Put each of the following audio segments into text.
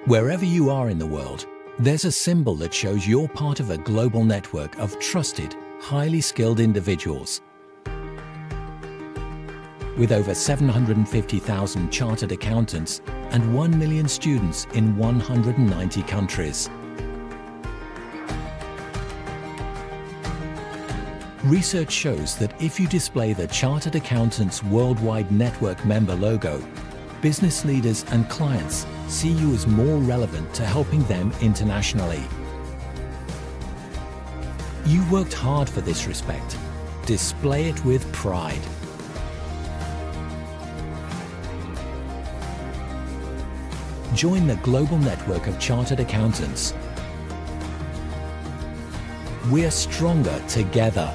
Wherever you are in the world, there's a symbol that shows you're part of a global network of trusted, highly skilled individuals. With over 750,000 chartered accountants and 1 million students in 190 countries. Research shows that if you display the Chartered Accountants Worldwide Network member logo, business leaders and clients see you as more relevant to helping them internationally. You worked hard for this respect. Display it with pride. Join the global network of chartered accountants. We're stronger together.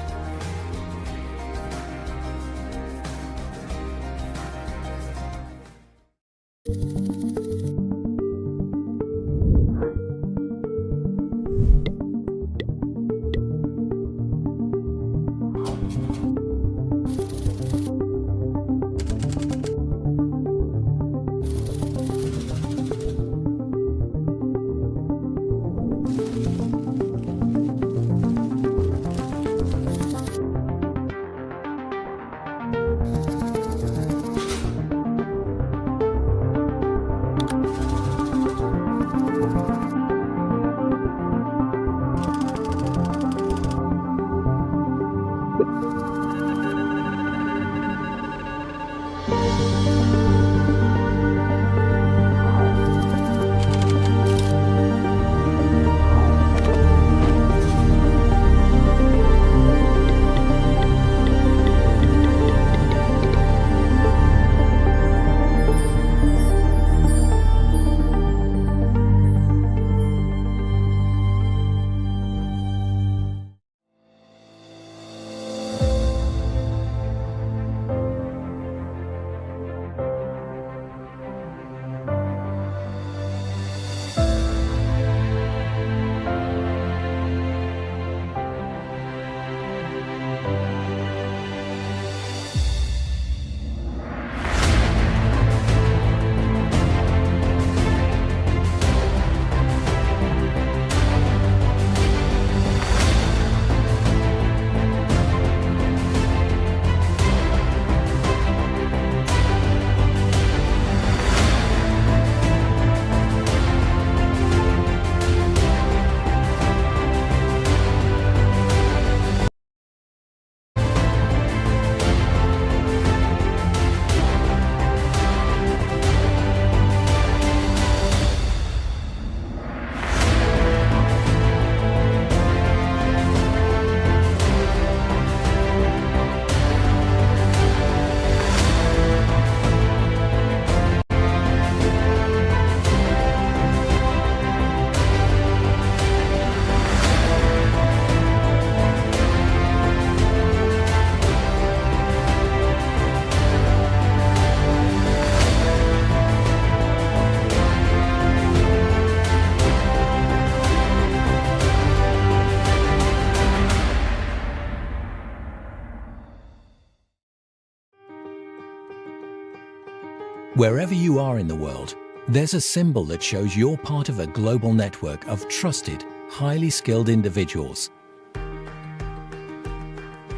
Wherever you are in the world, there's a symbol that shows you're part of a global network of trusted, highly skilled individuals.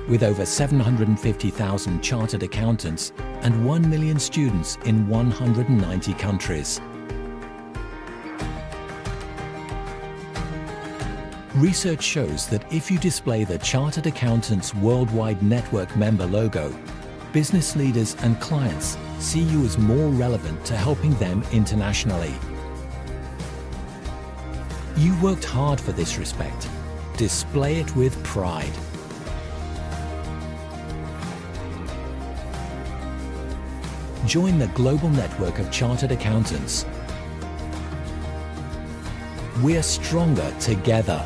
With over 750,000 chartered accountants and 1 million students in 190 countries. Research shows that if you display the Chartered Accountants Worldwide Network member logo, business leaders and clients see you as more relevant to helping them internationally. You worked hard for this respect. Display it with pride. Join the global network of chartered accountants. We're stronger together.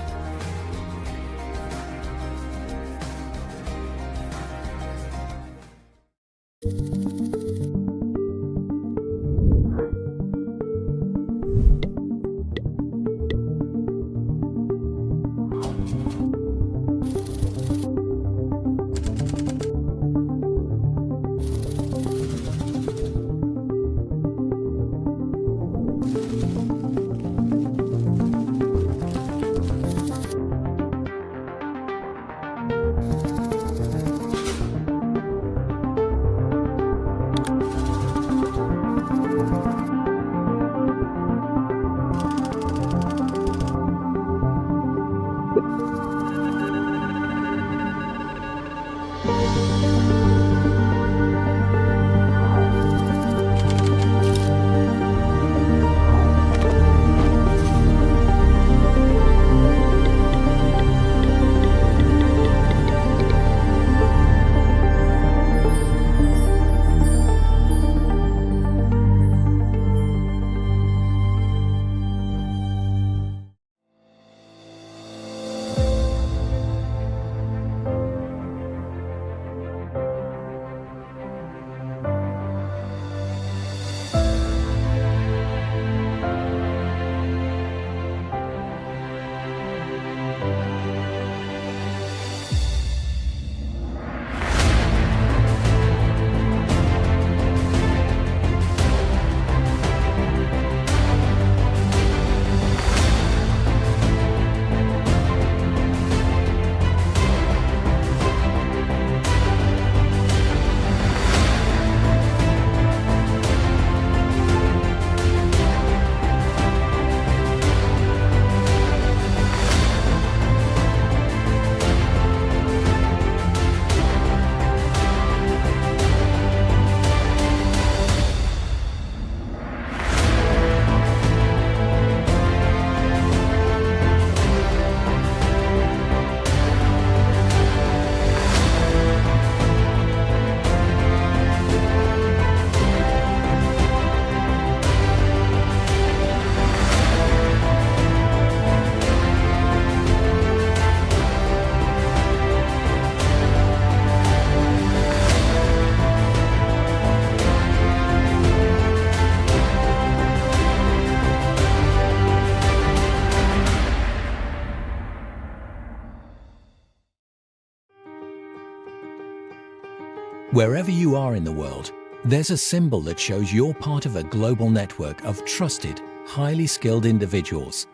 Wherever you are in the world, there's a symbol that shows you're part of a global network of trusted, highly skilled individuals.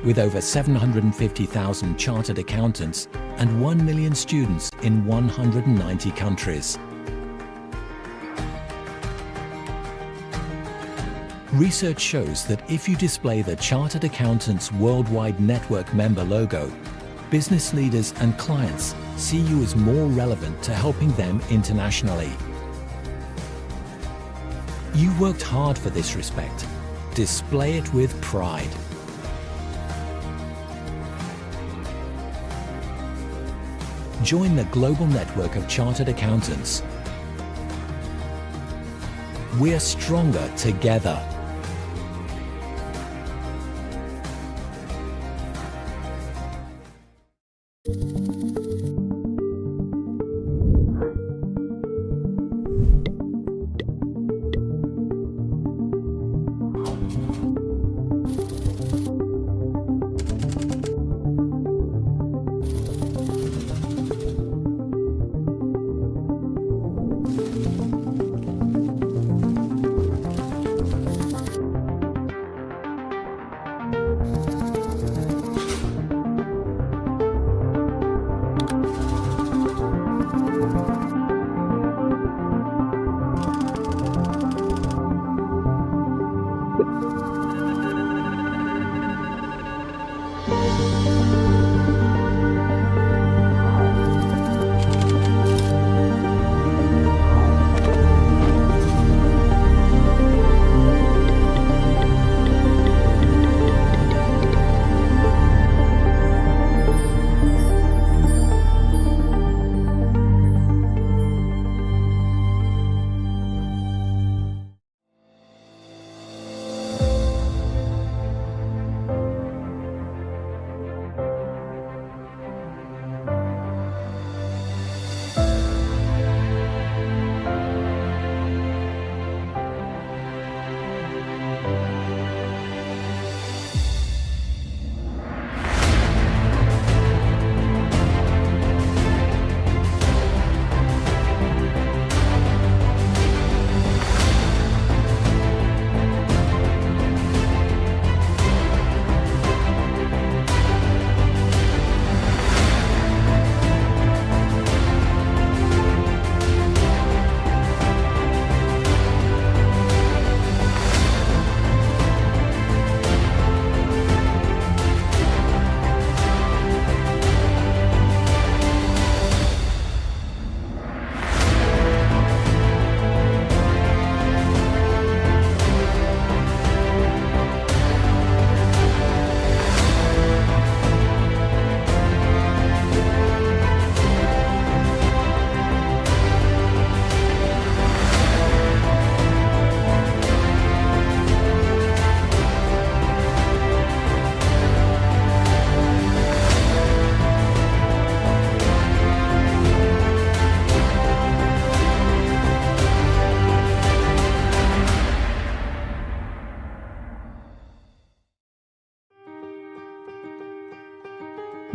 With over 750,000 chartered accountants and 1 million students in 190 countries. Research shows that if you display the Chartered Accountants Worldwide Network member logo, business leaders and clients see you as more relevant to helping them internationally. You worked hard for this respect. Display it with pride. Join the global network of chartered accountants. We're stronger together.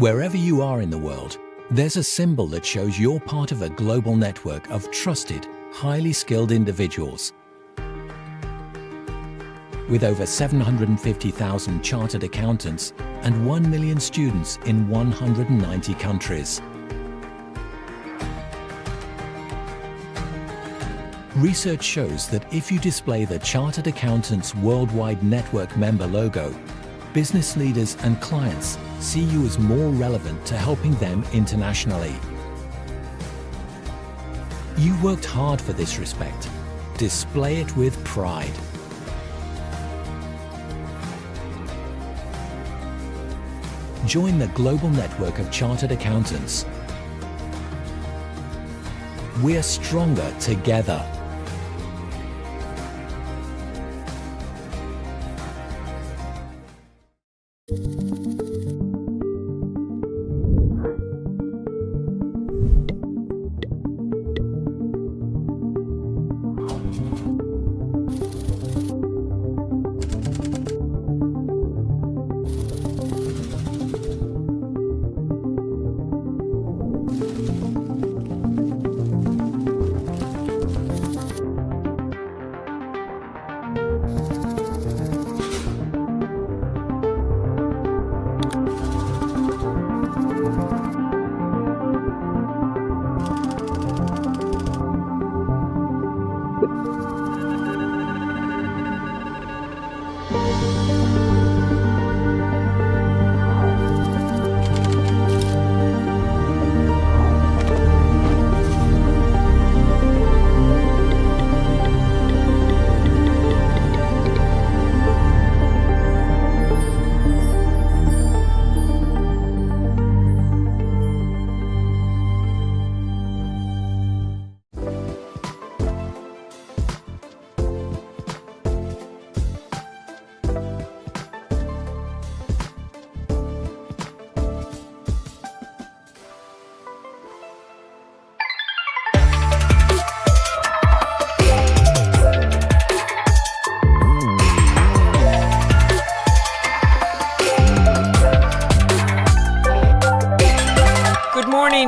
Wherever you are in the world, there's a symbol that shows you're part of a global network of trusted, highly skilled individuals. With over 750,000 chartered accountants and 1 million students in 190 countries. Research shows that if you display the Chartered Accountants Worldwide Network member logo, business leaders and clients see you as more relevant to helping them internationally. You worked hard for this respect. Display it with pride. Join the global network of chartered accountants. We're stronger together.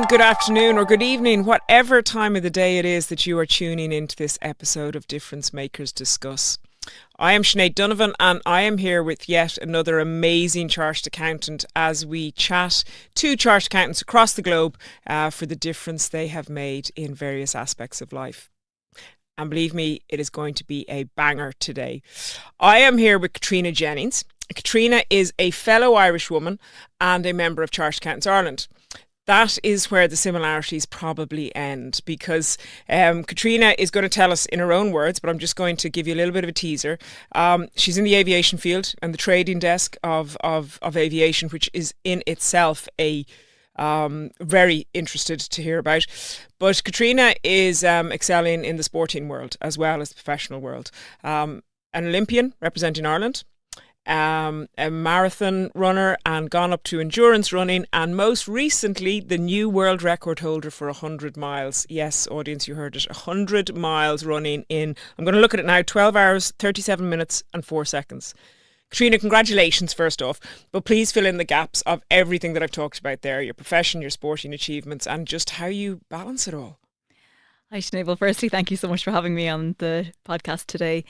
Good afternoon or good evening, whatever time of the day it is that you are tuning into this episode of Difference Makers Discuss. I am Sinead Donovan and I am here with yet another amazing chartered accountant as we chat to chartered accountants across the globe for the difference they have made in various aspects of life. And believe me, it is going to be a banger today. I am here with Catriona Jennings. Catriona is a fellow Irish woman and a member of Chartered Accountants Ireland. That is where the similarities probably end, because Catriona is going to tell us in her own words, but I'm just going to give you a little bit of a teaser. She's in the aviation field and the trading desk of aviation, which is in itself a very interested to hear about. But Catriona is excelling in the sporting world as well as the professional world. An Olympian representing Ireland. A marathon runner and gone up to endurance running, and most recently the new world record holder for 100 miles. Yes, audience, you heard it, 100 miles running in, I'm going to look at it now, 12 hours, 37 minutes and 4 seconds. Catriona, congratulations first off, but please fill in the gaps of everything that I've talked about there, your profession, your sporting achievements, and just how you balance it all. Hi Sinead, well firstly thank you so much for having me on the podcast today.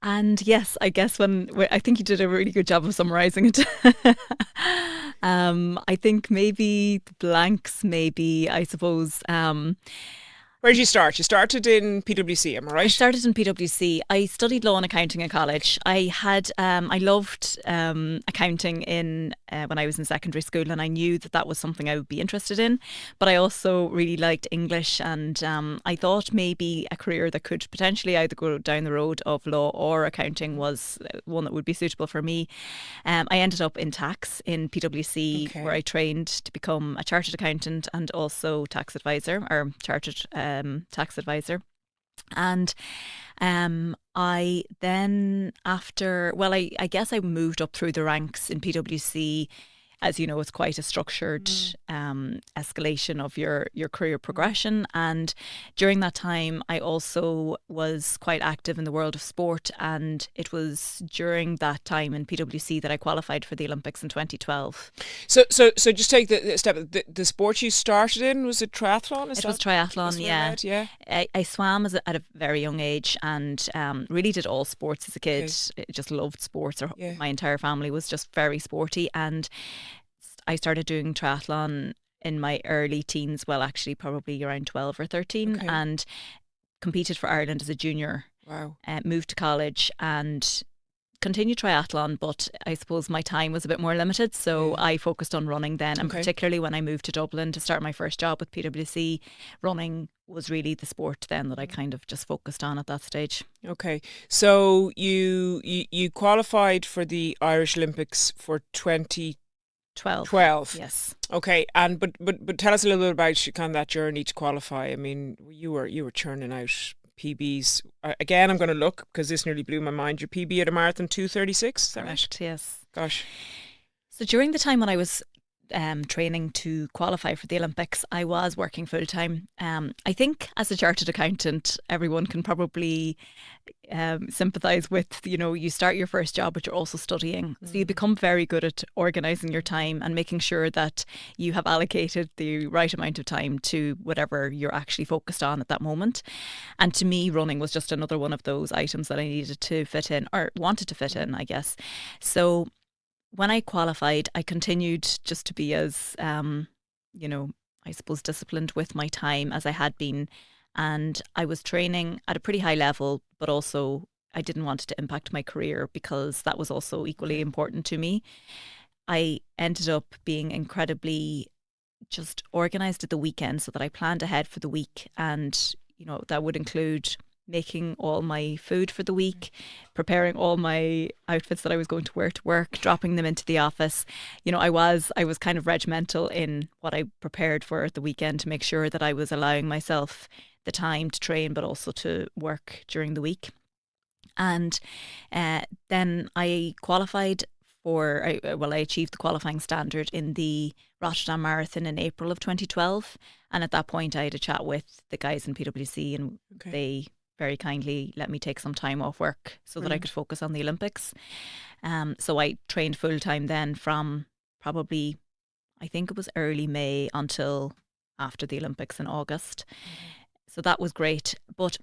And yes, I guess I think you did a really good job of summarising it. I think maybe the blanks, I suppose. Where did you start? You started in PwC, am I right? I started in PwC. I studied law and accounting in college. I loved accounting when I was in secondary school, and I knew that was something I would be interested in. But I also really liked English, and I thought maybe a career that could potentially either go down the road of law or accounting was one that would be suitable for me. I ended up in tax in PwC, where I trained to become a chartered accountant and also tax advisor or chartered tax advisor. And I then I guess I moved up through the ranks in PwC. As you know, it's quite a structured escalation of your career progression. And during that time, I also was quite active in the world of sport. And it was during that time in PwC that I qualified for the Olympics in 2012. So just take the step. The sport you started in, was it triathlon? It was triathlon, yeah. I swam at a very young age and really did all sports as a kid. Okay. Just loved sports. My entire family was just very sporty, and I started doing triathlon in my early teens, well actually probably around 12 or 13, and competed for Ireland as a junior. Wow. Moved to college and continued triathlon, but I suppose my time was a bit more limited, so I focused on running then, and particularly when I moved to Dublin to start my first job with PwC, running was really the sport then that I kind of just focused on at that stage. Okay, so you qualified for the Irish Olympics for 2012. Yes. Okay, and but tell us a little bit about kind of that journey to qualify. I mean, you were churning out PBs. Again, I'm going to look because this nearly blew my mind. Your PB at a marathon 2:36. Is that correct? Right? Yes. Gosh. So during the time when I was training to qualify for the Olympics, I was working full time. I think as a chartered accountant, everyone can probably sympathise with, you start your first job, but you're also studying. So you become very good at organising your time and making sure that you have allocated the right amount of time to whatever you're actually focused on at that moment. And to me, running was just another one of those items that I needed to fit in, or wanted to fit in, I guess. So when I qualified, I continued just to be as, I suppose, disciplined with my time as I had been and I was training at a pretty high level, but also I didn't want it to impact my career because that was also equally important to me. I ended up being incredibly just organized at the weekend so that I planned ahead for the week. And, that would include making all my food for the week, preparing all my outfits that I was going to wear to work, dropping them into the office. I was kind of regimental in what I prepared for the weekend to make sure that I was allowing myself the time to train, but also to work during the week. And then I qualified I achieved the qualifying standard in the Rotterdam Marathon in April of 2012. And at that point, I had a chat with the guys in PwC, and they very kindly let me take some time off work so that I could focus on the Olympics. So I trained full time then from probably, I think it was early May until after the Olympics in August. So that was great. But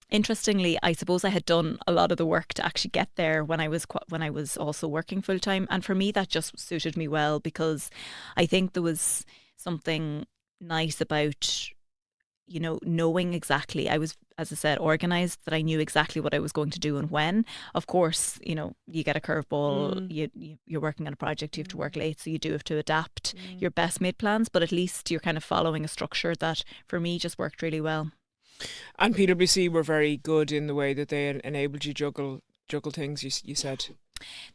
interestingly, I suppose I had done a lot of the work to actually get there when I was also working full time, and for me that just suited me well because I think there was something nice about knowing exactly. I was, as I said, organized, that I knew exactly what I was going to do and when. Of course, you get a curveball. You're working on a project, you have to work late, so you do have to adapt your best made plans. But at least you're kind of following a structure that for me just worked really well. And PwC were very good in the way that they enabled you juggle things. You said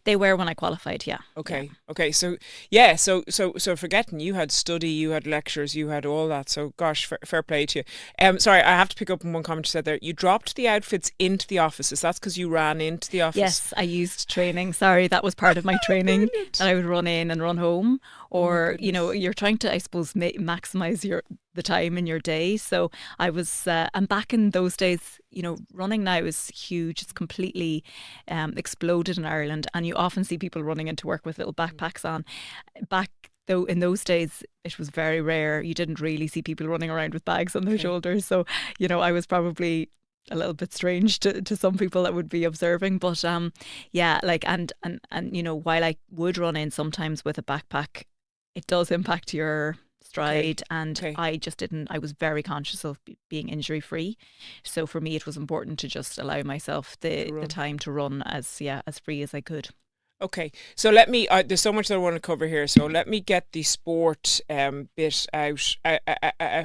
they were when I qualified. Yeah. Okay. Okay. So yeah. So forgetting you had study, you had lectures, you had all that. So gosh, fair play to you. Sorry, I have to pick up on one comment you said there. You dropped the outfits into the offices. That's because you ran into the office. Yes, I used training. Sorry, that was part of my training. And I would run in and run home, or you're trying to, I suppose, maximize the time in your day. So I was, and back in those days, running now is huge. It's completely exploded in Ireland, and you often see people running into work with little backpacks on. Back though, in those days, it was very rare. You didn't really see people running around with bags on their shoulders. So, I was probably a little bit strange to some people that would be observing, but yeah, like and while I would run in sometimes with a backpack, it does impact your stride, and I just didn't. I was very conscious of being injury free, so for me it was important to just allow myself the time to run as free as I could. Okay, so let me. There's so much that I want to cover here, so let me get the sport bit out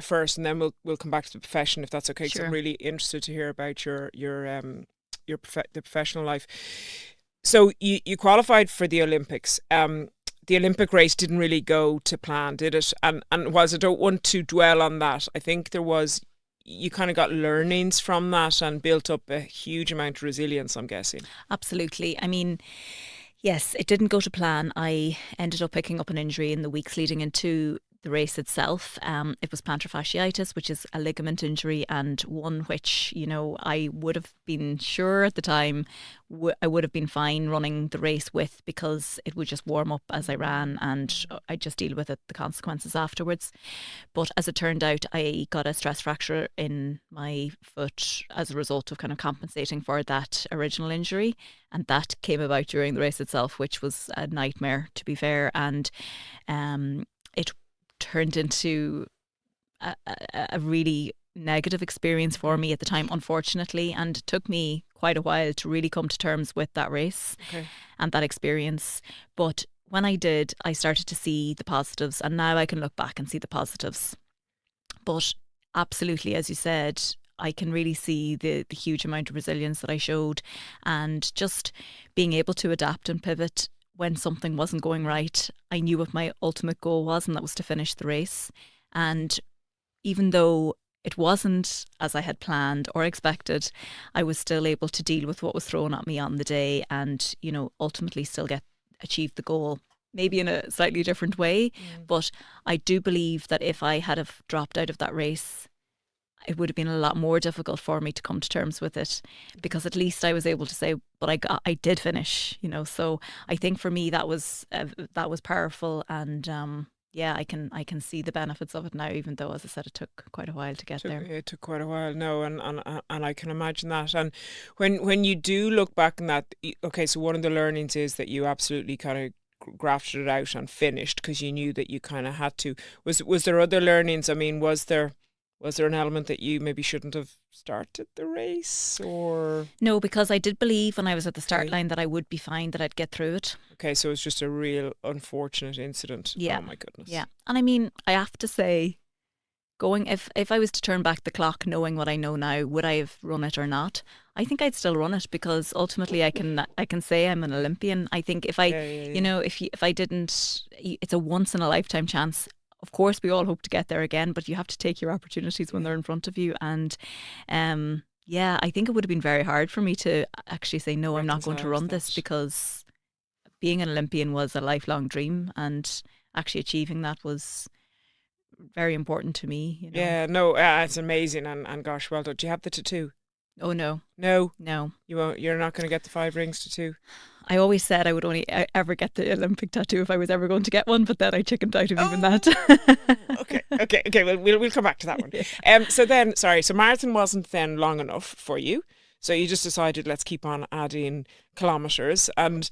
first, and then we'll come back to the profession if that's okay. Sure. 'Cause I'm really interested to hear about the professional life. So you qualified for the Olympics. The Olympic race didn't really go to plan, did it? And whilst I don't want to dwell on that, I think you kind of got learnings from that and built up a huge amount of resilience, I'm guessing. Absolutely. I mean, yes, it didn't go to plan. I ended up picking up an injury in the weeks leading into the race itself. It was plantar fasciitis, which is a ligament injury, and one which, I would have been sure at the time I would have been fine running the race with, because it would just warm up as I ran and I'd just deal with the consequences afterwards. But as it turned out, I got a stress fracture in my foot as a result of kind of compensating for that original injury. And that came about during the race itself, which was a nightmare, to be fair. And it turned into a really negative experience for me at the time, unfortunately, and it took me quite a while to really come to terms with that race and that experience. But when I did, I started to see the positives, and now I can look back and see the positives. But absolutely, as you said, I can really see the huge amount of resilience that I showed, and just being able to adapt and pivot when something wasn't going right. I knew what my ultimate goal was, and that was to finish the race. And even though it wasn't as I had planned or expected, I was still able to deal with what was thrown at me on the day, and ultimately still achieve the goal, maybe in a slightly different way. But I do believe that if I had have dropped out of that race, it would have been a lot more difficult for me to come to terms with it, because at least I was able to say, but I did finish, So I think for me that was powerful, and I can see the benefits of it now, even though, as I said, it took quite a while to get there. It took quite a while, no, and I can imagine that. And when you do look back on that, okay, so one of the learnings is that you absolutely kind of grafted it out and finished because you knew that you kind of had to. Was there other learnings? I mean, was there Was there an element that you maybe shouldn't have started the race, or? No, because I did believe when I was at the start Okay. line that I would be fine, that I'd get through it. Okay, so it's just a real unfortunate incident. Yeah. Oh my goodness. Yeah. And I mean, I have to say, if I was to turn back the clock knowing what I know now, would I have run it or not? I think I'd still run it, because ultimately I can say I'm an Olympian. I think if I, Yeah. you know, if I didn't, it's a once in a lifetime chance. Of course, we all hope to get there again, but you have to take your opportunities when they're in front of you. And yeah, I think it would have been very hard for me to actually say, no, I'm not going to Reconcile run with this, that. because being an Olympian was a lifelong dream, and actually achieving that was very important to me, you know. Yeah, no, it's amazing, and gosh, well done. Do you have the tattoo? Oh no, No, no. you won't. You're not going to get the 5 rings tattoo. I always said I would only ever get the Olympic tattoo if I was ever going to get one, but then I chickened out of even that. Okay. Well, we'll come back to that one. So then, sorry. So marathon wasn't then long enough for you, so you just decided, let's keep on adding kilometers, and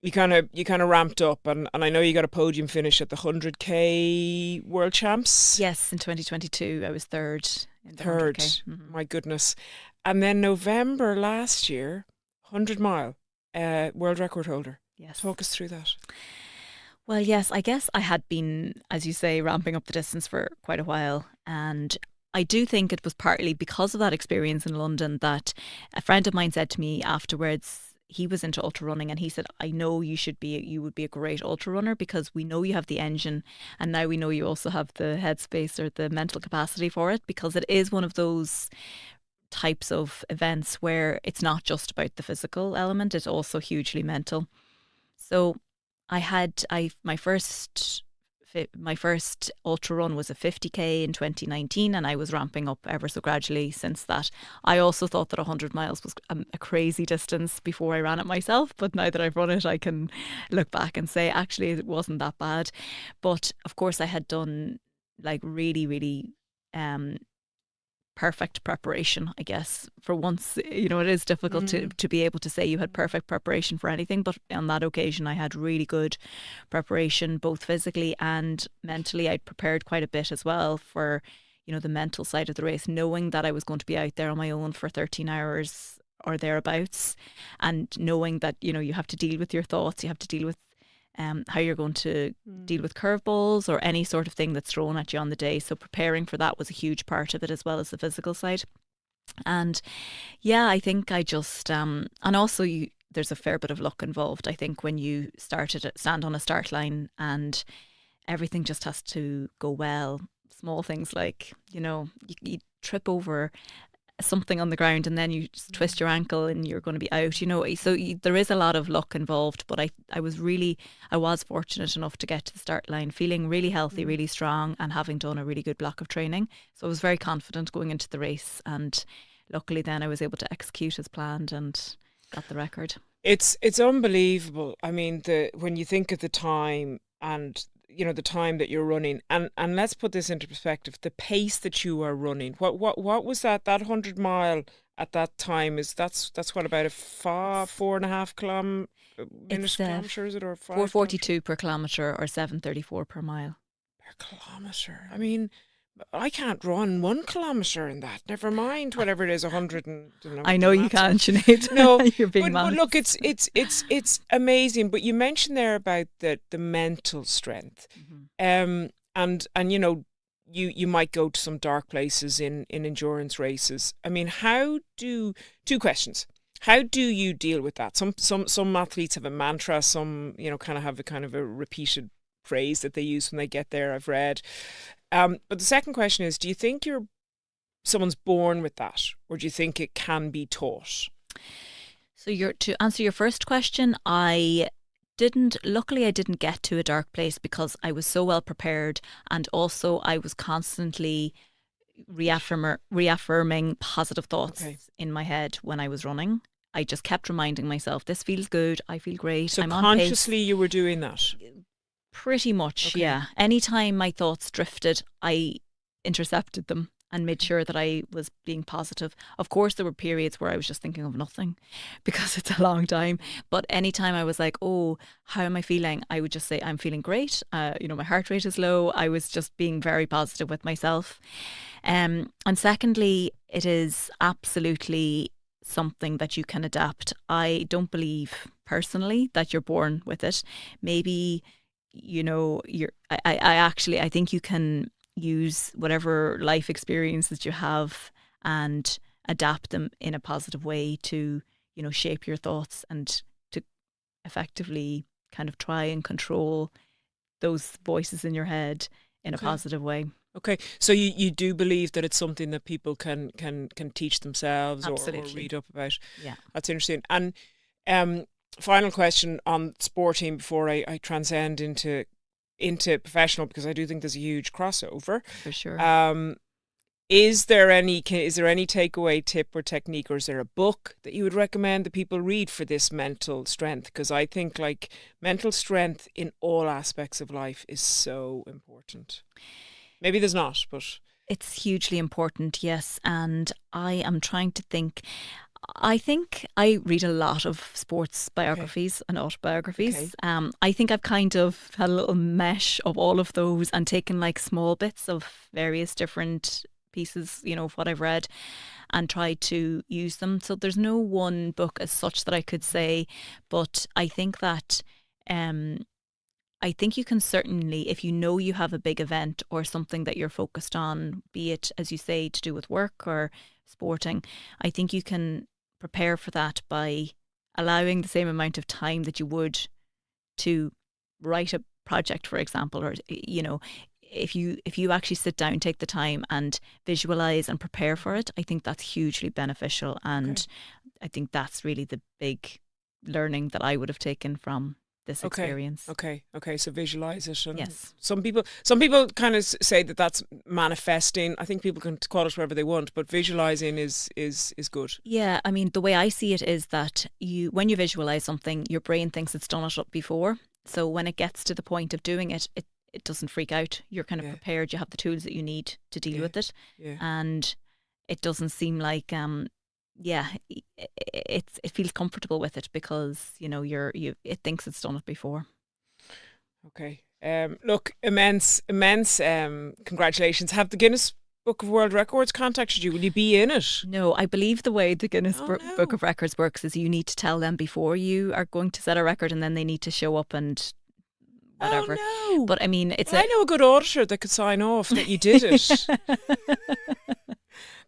you kind of ramped up, and I know you got a podium finish at the 100k World Champs. Yes, in 2022 I was third. In the Third. 100K. Mhm. My goodness. And then November last year, 100 mile world record holder. Yes. Talk us through that. Well, yes, I guess I had been, as you say, ramping up the distance for quite a while. And I do think it was partly because of that experience in London that a friend of mine said to me afterwards, he was into ultra running, and he said, I know you would be a great ultra runner, because we know you have the engine, and now we know you also have the headspace or the mental capacity for it, because it is one of those types of events where it's not just about the physical element, it's also hugely mental. So my first ultra run was a 50k in 2019, and I was ramping up ever so gradually since that. I also thought that 100 miles was a crazy distance before I ran it myself, but now that I've run it, I can look back and say actually it wasn't that bad. But of course I had done like really perfect preparation, I guess. For once, you know, it is difficult to be able to say you had perfect preparation for anything, but on that occasion I had really good preparation, both physically and mentally. I'd prepared quite a bit as well for, you know, the mental side of the race, knowing that I was going to be out there on my own for 13 hours or thereabouts, and knowing that, you know, you have to deal with your thoughts, you have to deal with how you're going to deal with curveballs or any sort of thing that's thrown at you on the day. So preparing for that was a huge part of it, as well as the physical side. And yeah, I think I just and also there's a fair bit of luck involved. I think when you stand on a start line and everything just has to go well. Small things like, you know, you trip over something on the ground and then you just twist your ankle and you're going to be out, you know. So there is a lot of luck involved, but I was fortunate enough to get to the start line feeling really healthy, really strong, and having done a really good block of training. So I was very confident going into the race, and luckily then I was able to execute as planned and got the record. It's unbelievable. I mean, when you think of the time, and you know, the time that you're running, and let's put this into perspective, the pace that you are running. What was that 100 mile at that time? That's what, about a 4.5 kilometer, is it, or 4:42 per kilometre or 7:34 per mile per kilometer? I mean, I can't run 1 kilometre in that. Never mind whatever it is, 100 and. I know you can't, Sinead. No, you're being but look, it's amazing. But you mentioned there about the mental strength, and you know, you might go to some dark places in endurance races. I mean, two questions. How do you deal with that? Some athletes have a mantra. Some, you know, have a repeated phrase that they use when they get there, I've read. But the second question is, do you think someone's born with that, or do you think it can be taught? So to answer your first question, luckily I didn't get to a dark place because I was so well prepared, and also I was constantly reaffirming positive thoughts in my head when I was running. I just kept reminding myself, this feels good, I feel great, so I'm on pace. Consciously you were doing that? Pretty much, yeah. Anytime my thoughts drifted, I intercepted them and made sure that I was being positive. Of course, there were periods where I was just thinking of nothing because it's a long time. But anytime I was like, oh, how am I feeling? I would just say, I'm feeling great. My heart rate is low. I was just being very positive with myself. And secondly, it is absolutely something that you can adapt. I don't believe personally that you're born with it. Maybe, I think you can use whatever life experience that you have and adapt them in a positive way to, shape your thoughts and to effectively kind of try and control those voices in your head in a positive way. Okay, so you do believe that it's something that people can teach themselves or read up about? Yeah, that's interesting. And final question on sporting before I transcend into professional, because I do think there's a huge crossover. For sure. Is there any takeaway tip or technique, or is there a book that you would recommend that people read for this mental strength? Because I think like mental strength in all aspects of life is so important. Maybe there's not, but it's hugely important, yes. And I am trying to think. I think I read a lot of sports biographies and autobiographies. Okay. I think I've kind of had a little mesh of all of those and taken like small bits of various different pieces, of what I've read and tried to use them. So there's no one book as such that I could say, but I think that I think you can certainly, if you have a big event or something that you're focused on, be it, as you say, to do with work or sporting, I think you can prepare for that by allowing the same amount of time that you would to write a project, for example, or, if you actually sit down, take the time and visualize and prepare for it, I think that's hugely beneficial. And I think that's really the big learning that I would have taken from this experience. Okay. So visualize it. And yes. Some people kind of say that that's manifesting. I think people can call it whatever they want, but visualizing is good. Yeah, I mean, the way I see it is that when you visualize something, your brain thinks it's done it before. So when it gets to the point of doing it, it doesn't freak out. You're kind of prepared. You have the tools that you need to deal with it, and it doesn't seem like it feels comfortable with it because it thinks it's done it before. Okay. Look, immense congratulations. Have the Guinness Book of World Records contacted you? Will you be in it? No, I believe the way the Guinness Book of Records works is you need to tell them before you are going to set a record, and then they need to show up and whatever. Oh, no. But I mean, I know a good auditor that could sign off that you did it.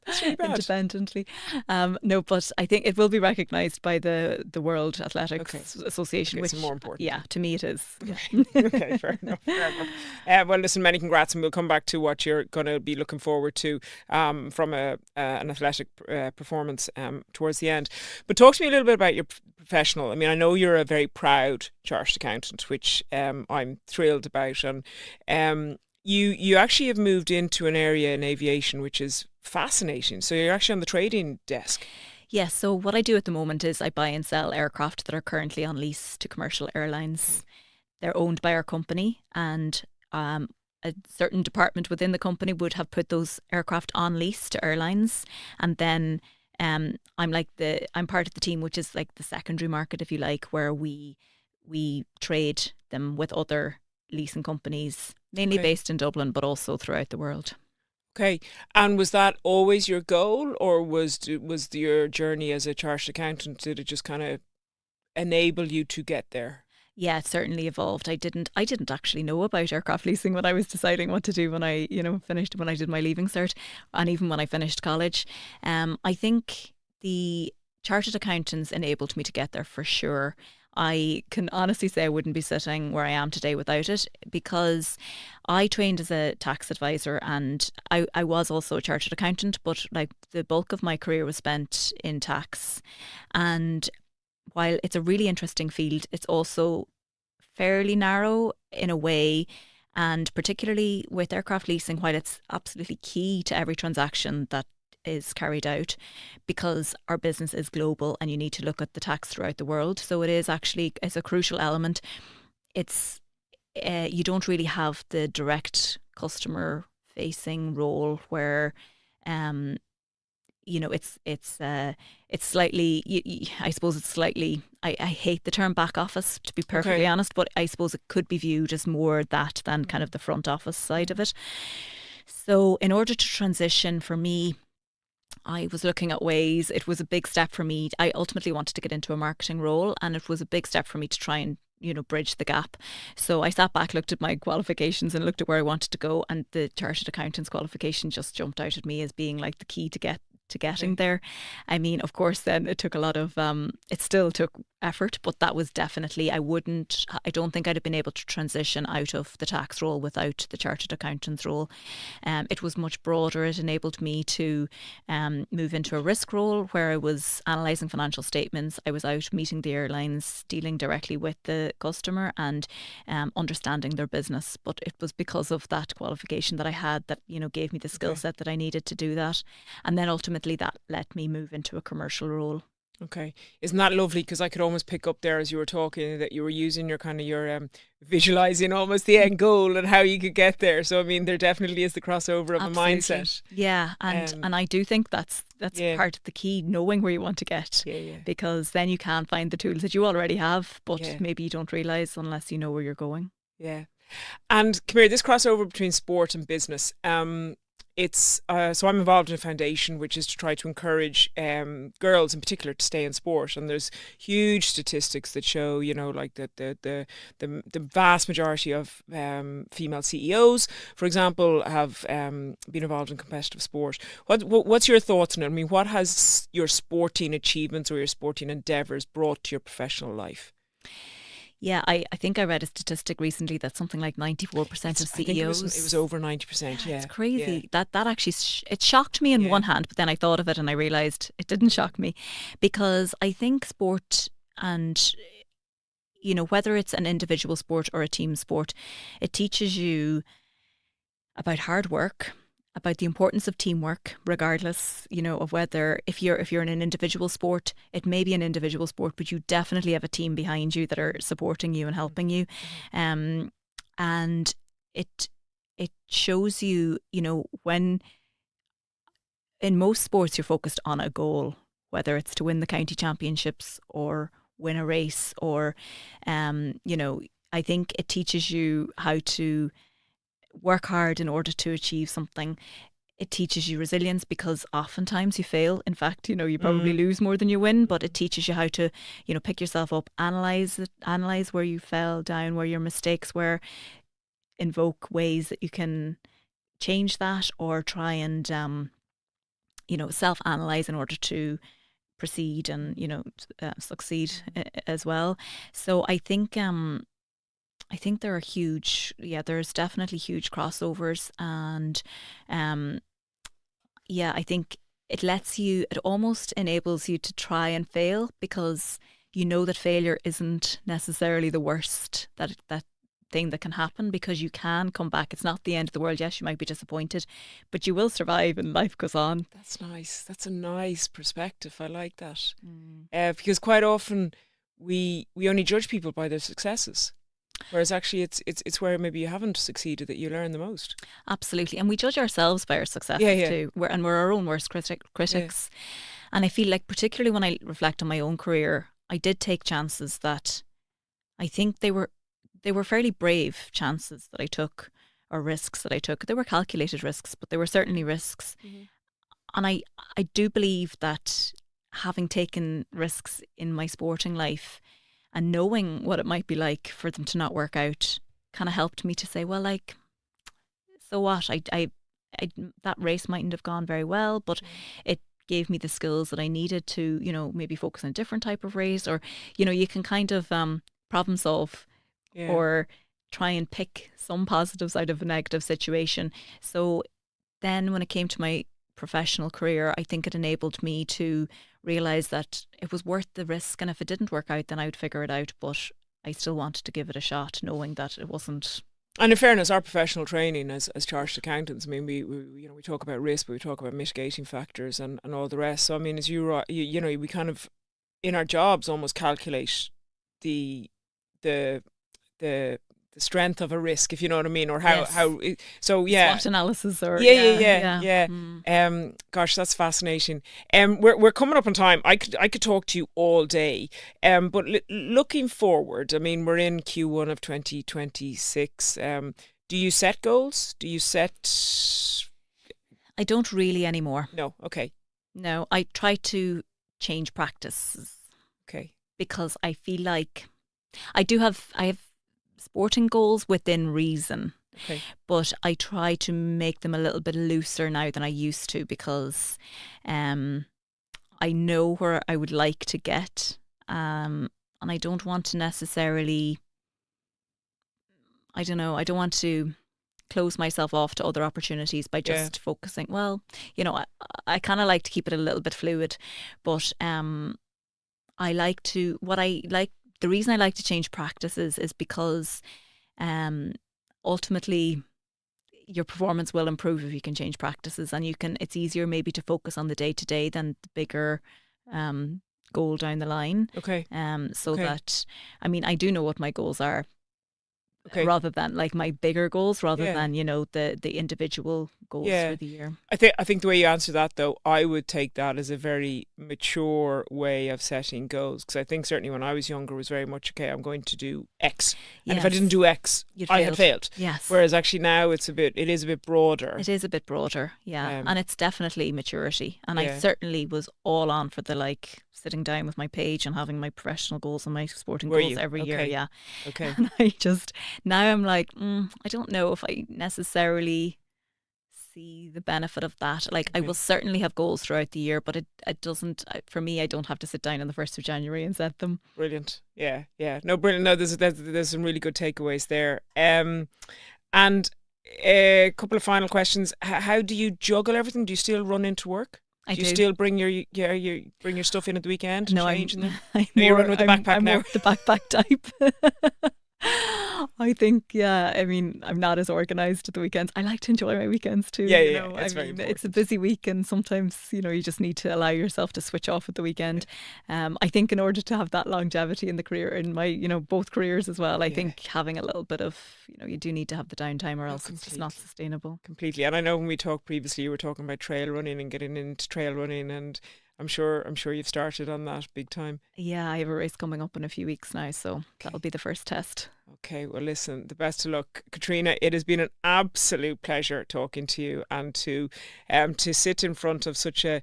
That's really bad. Independently. No, but I think it will be recognised by the World Athletics Association, which is more important. Yeah, to me it is. Okay, fair enough. Well, listen, many congrats, and we'll come back to what you're going to be looking forward to from an athletic performance towards the end. But talk to me a little bit about your professional. I mean, I know you're a very proud chartered accountant, which I'm thrilled about, and you actually have moved into an area in aviation which is fascinating. So you're actually on the trading desk. Yes, so what I do at the moment is I buy and sell aircraft that are currently on lease to commercial airlines. They're owned by our company, and a certain department within the company would have put those aircraft on lease to airlines, and then I'm part of the team which is like the secondary market, if you like, where we trade them with other leasing companies, mainly based in Dublin, but also throughout the world. Okay, and was that always your goal, or was your journey as a chartered accountant, did it just kind of enable you to get there? Yeah, it certainly evolved. I didn't actually know about aircraft leasing when I was deciding what to do when I did my leaving cert, and even when I finished college. I think the chartered accountants enabled me to get there for sure. I can honestly say I wouldn't be sitting where I am today without it, because I trained as a tax advisor, and I was also a chartered accountant, but like the bulk of my career was spent in tax. And while it's a really interesting field, it's also fairly narrow in a way. And particularly with aircraft leasing, while it's absolutely key to every transaction that is carried out, because our business is global and you need to look at the tax throughout the world. So it's a crucial element. It's you don't really have the direct customer facing role where it's slightly. I suppose it's slightly. I hate the term back office, to be perfectly honest, but I suppose it could be viewed as more that than kind of the front office side of it. So, in order to transition for me, I was looking at ways. It was a big step for me. I ultimately wanted to get into a marketing role, and it was a big step for me to try and bridge the gap. So I sat back, looked at my qualifications and looked at where I wanted to go, and the chartered accountant's qualification just jumped out at me as being like the key to getting there. I mean, of course, then it took a lot of it still took effort, but that was definitely, I don't think I'd have been able to transition out of the tax role without the chartered accountant's role. It was much broader. It enabled me to move into a risk role where I was analysing financial statements. I was out meeting the airlines, dealing directly with the customer and understanding their business. But it was because of that qualification that I had that, gave me the skill set that I needed to do that. And then ultimately that let me move into a commercial role. Okay. Isn't that lovely? Because I could almost pick up there as you were talking that you were using your visualizing almost the end goal and how you could get there. So, I mean, there definitely is the crossover of a mindset. Yeah. And I do think that's part of the key, knowing where you want to get. Because then you can find the tools that you already have, but maybe you don't realise unless you know where you're going. Yeah. And come here, this crossover between sport and business. It's so I'm involved in a foundation which is to try to encourage girls in particular to stay in sport, and there's huge statistics that show like the vast majority of female CEOs, for example, have been involved in competitive sport. What's your thoughts on it? I mean, what has your sporting achievements or your sporting endeavours brought to your professional life? Yeah, I think I read a statistic recently that something like 94% of CEOs. I think it was over 90%. Yeah, it's crazy. That actually it shocked me on one hand, but then I thought of it and I realised it didn't shock me, because I think sport, and whether it's an individual sport or a team sport, it teaches you about hard work, about the importance of teamwork, regardless, of whether if you're in an individual sport, it may be an individual sport, but you definitely have a team behind you that are supporting you and helping you. And it shows you, when in most sports you're focused on a goal, whether it's to win the county championships or win a race, or I think it teaches you how to work hard in order to achieve something. It teaches you resilience, because oftentimes you fail. In fact, you probably lose more than you win, but it teaches you how to, pick yourself up, analyze where you fell down, where your mistakes were, invoke ways that you can change that, or try and, self-analyze in order to proceed and, succeed as well. So I think there are there's definitely huge crossovers, and I think it almost enables you to try and fail, because that failure isn't necessarily the worst that thing that can happen, because you can come back. It's not the end of the world. Yes, you might be disappointed, but you will survive and life goes on. That's nice. That's a nice perspective. I like that. Because quite often we only judge people by their successes. Whereas actually it's where maybe you haven't succeeded that you learn the most. Absolutely. And we judge ourselves by our successes too. We're our own worst critics. Yeah. And I feel like, particularly when I reflect on my own career, I did take chances that I think they were fairly brave chances that I took, or risks that I took. They were calculated risks, but they were certainly risks. Mm-hmm. And I do believe that having taken risks in my sporting life and knowing what it might be like for them to not work out kind of helped me to say, well, like, so what? I that race mightn't have gone very well, but it gave me the skills that I needed to, maybe focus on a different type of race, or, you can kind of problem solve or try and pick some positives out of a negative situation. So then when it came to my professional career, I think it enabled me to realise that it was worth the risk, and if it didn't work out, then I would figure it out, but I still wanted to give it a shot, knowing that it wasn't. And in fairness, our professional training as chartered accountants, I mean, we talk about risk, but we talk about mitigating factors and all the rest. So I mean, as we kind of in our jobs almost calculate the the strength of a risk, if you know what I mean, or how Yes. so SWOT analysis or yeah. Gosh, that's fascinating. We're coming up on time. I could talk to you all day. But looking forward, I mean, we're in Q1 of 2026. Do you set goals? Do you set? I don't really anymore. No. Okay. No, I try to change practices Okay. because I feel like I have sporting goals within reason. Okay. But I try to make them a little bit looser now than I used to because I know where I would like to get, and I don't want to necessarily, I don't know, I don't want to close myself off to other opportunities by just focusing. Well, I kind of like to keep it a little bit fluid, but I like to, the reason I like to change practices is because ultimately your performance will improve if you can change practices, and it's easier maybe to focus on the day to day than the bigger goal down the line. Okay. That, I mean, I do know what my goals are. Okay. Rather than like my bigger goals, rather Yeah. than the individual goals for the year. I think the way you answer that though, I would take that as a very mature way of setting goals, because I think certainly when I was younger it was very much okay, I'm going to do X, and if I Yes. didn't do X, I had failed. Yes. Whereas actually now it is a bit broader. It is a bit broader, yeah, and it's definitely maturity. And I certainly was all on for the sitting down with my page and having my professional goals and my sporting Were goals you? every year. Okay. Yeah. Okay. And now I'm like, I don't know if I necessarily see the benefit of that. Like, I will certainly have goals throughout the year, but it doesn't, for me, I don't have to sit down on the 1st of January and set them. Brilliant. Yeah. No, brilliant. No, there's some really good takeaways there. And a couple of final questions. How do you juggle everything? Do you still run into work? I do do. you still bring your stuff in at the weekend? No, change in them? you're running with the backpack I'm now. more the backpack type. I think, I mean, I'm not as organised at the weekends. I like to enjoy my weekends too. Yeah, it's very important. It's a busy week, and sometimes, you just need to allow yourself to switch off at the weekend. I think in order to have that longevity in the career, in my, both careers as well, I think having a little bit of, you do need to have the downtime, or else it's just not sustainable. Completely. And I know when we talked previously, you were talking about trail running and getting into trail running, and I'm sure you've started on that big time. Yeah, I have a race coming up in a few weeks now, so that'll be the first test. Okay, well listen, the best of luck. Catriona, it has been an absolute pleasure talking to you, and to sit in front of such a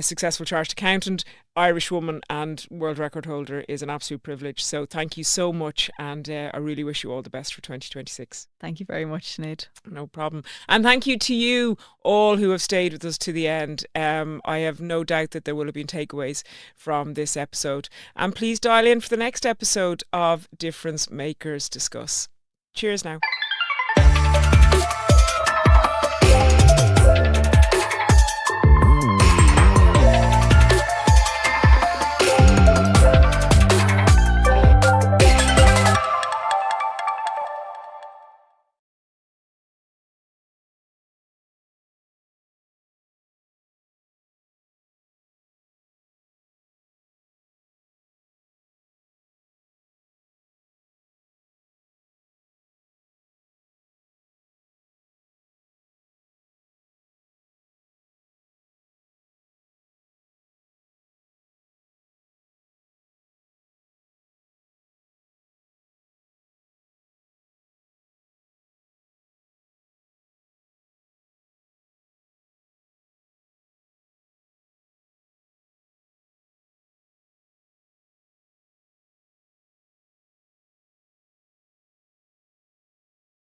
successful chartered accountant, Irish woman and world record holder is an absolute privilege. So thank you so much, and I really wish you all the best for 2026. Thank you very much, Sinead. No problem. And thank you to you all who have stayed with us to the end. I have no doubt that there will have been takeaways from this episode. And please dial in for the next episode of Difference Makers Discuss. Cheers now.